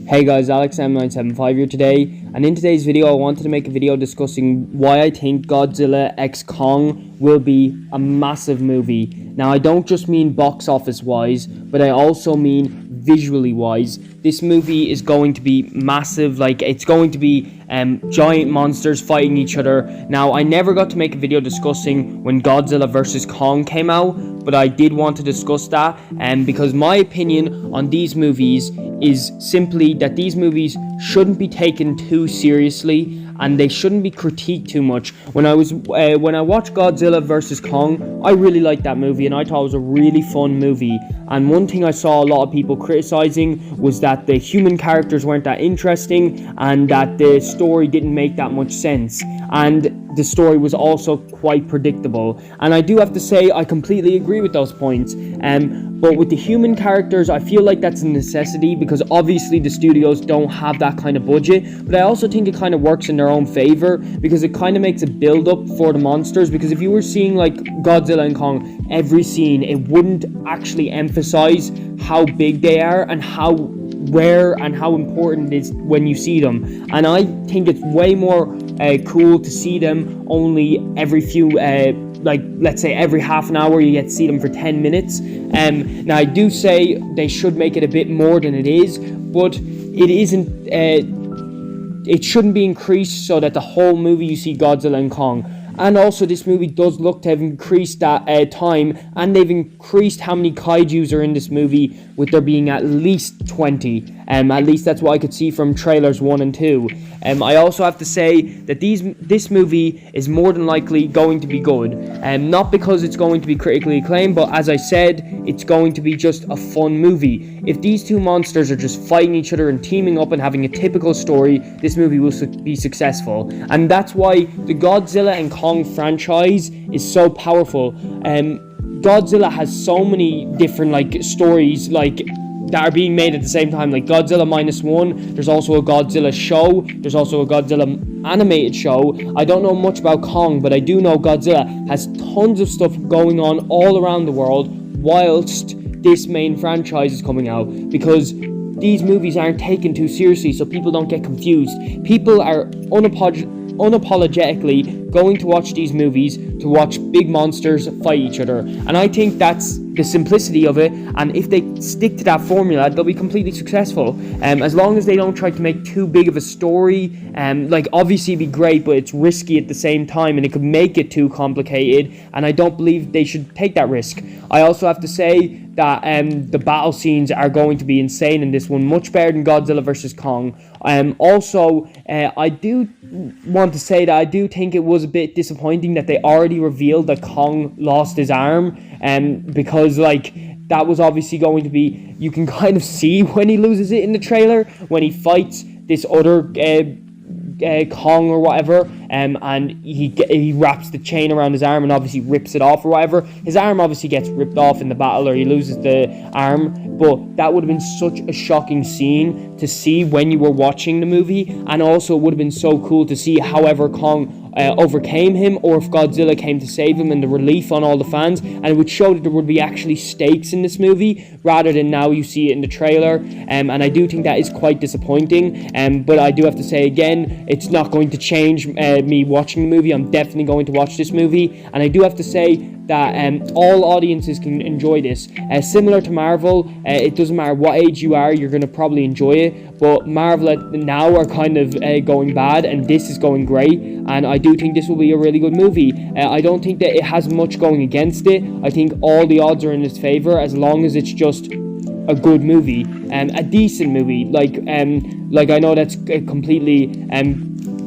Hey guys, Alex M975 here today, and in today's video I wanted to make a video discussing why I think Godzilla x Kong will be a massive movie. Now I don't just mean box office wise, but I also mean visually wise. This movie is going to be massive, like it's going to be giant monsters fighting each other. Now I never got to make a video discussing when Godzilla vs Kong came out, but I did want to discuss that because my opinion on these movies is simply that these movies shouldn't be taken too seriously and they shouldn't be critiqued too much. When I watched Godzilla vs Kong, I really liked that movie and I thought it was a really fun movie. And one thing I saw a lot of people criticizing was that the human characters weren't that interesting and that the story didn't make that much sense. And the story was also quite predictable. And I do have to say, I completely agree with those points. But with the human characters, I feel like that's a necessity because obviously the studios don't have that kind of budget. But I also think it kind of works in their own favor because it kind of makes a build up for the monsters. Because if you were seeing like Godzilla and Kong every scene, it wouldn't actually emphasize how big they are and how rare and how important it is when you see them. And I think it's way more cool to see them only every few like let's say every half an hour you get to see them for 10 minutes. Now I do say they should make it a bit more than it is, but it isn't it shouldn't be increased so that the whole movie you see Godzilla and Kong. And also this movie does look to have increased that time, and they've increased how many kaijus are in this movie, with there being at least 20. At least that's what I could see from trailers 1 and 2. I also have to say that this movie is more than likely going to be good. Not because it's going to be critically acclaimed, but as I said, it's going to be just a fun movie. If these two monsters are just fighting each other and teaming up and having a typical story, this movie will be successful. And that's why the Godzilla and Kong franchise is so powerful. Godzilla has so many different stories that are being made at the same time, like Godzilla -1. There's also a Godzilla show. There's also a Godzilla animated show. I don't know much about Kong, but I do know Godzilla has tons of stuff going on all around the world whilst this main franchise is coming out, because these movies aren't taken too seriously, so people don't get confused. People are unapologetically going to watch these movies to watch big monsters fight each other, and I think that's the simplicity of it. And if they stick to that formula, they'll be completely successful. As long as they don't try to make too big of a story, obviously it'd be great, but it's risky at the same time, and it could make it too complicated. And I don't believe they should take that risk. I also have to say that the battle scenes are going to be insane in this one, much better than Godzilla vs Kong. I do want to say that I do think it was a bit disappointing that they already revealed that Kong lost his arm, because that was obviously going to be, you can kind of see when he loses it in the trailer when he fights this other Kong or whatever, and he wraps the chain around his arm and obviously rips it off or whatever. His arm obviously gets ripped off in the battle, or he loses the arm, but that would have been such a shocking scene to see when you were watching the movie. And also it would have been so cool to see however Kong overcame him, or if Godzilla came to save him, and the relief on all the fans, and it would show that there would be actually stakes in this movie rather than now you see it in the trailer. And I do think that is quite disappointing, but I do have to say again, it's not going to change me watching the movie. I'm definitely going to watch this movie, and I do have to say that all audiences can enjoy this. Similar to Marvel, it doesn't matter what age you are, you're going to probably enjoy it. But Marvel now are kind of going bad, and this is going great. And I do think this will be a really good movie. I don't think that it has much going against it. I think all the odds are in its favor, as long as it's just a good movie, a decent movie. I know that's completely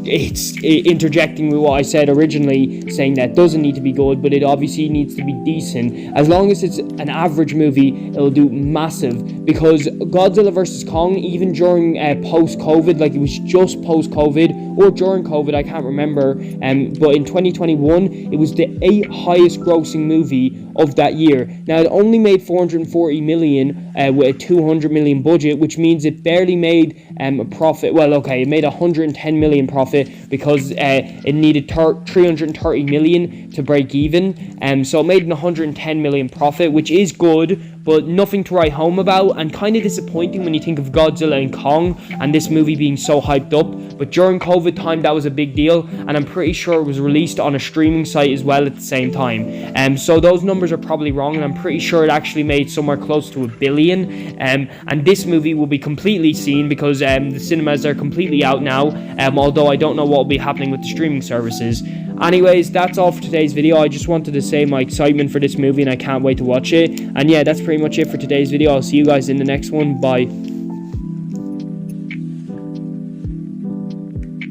it's interjecting with what I said originally, saying that it doesn't need to be good, but it obviously needs to be decent. As long as it's an average movie, it'll do massive, because Godzilla vs Kong, even during post-COVID, it was just post-COVID or during COVID, I can't remember, but in 2021 it was the 8th highest grossing movie of that year. Now, it only made 440 million with a 200 million budget, which means it barely made a profit. Well, okay, it made 110 million profit because it needed 330 million to break even. So it made an 110 million profit, which is good, but nothing to write home about, and kind of disappointing when you think of Godzilla and Kong and this movie being so hyped up. But during COVID time, that was a big deal, and I'm pretty sure it was released on a streaming site as well at the same time. So those numbers are probably wrong, and I'm pretty sure it actually made somewhere close to $1 billion. And this movie will be completely seen because the cinemas are completely out now, although I don't know what will be happening with the streaming services. Anyways, that's all for today's video. I just wanted to say my excitement for this movie, and I can't wait to watch it. And yeah, that's pretty much it for today's video. I'll see you guys in the next one. Bye.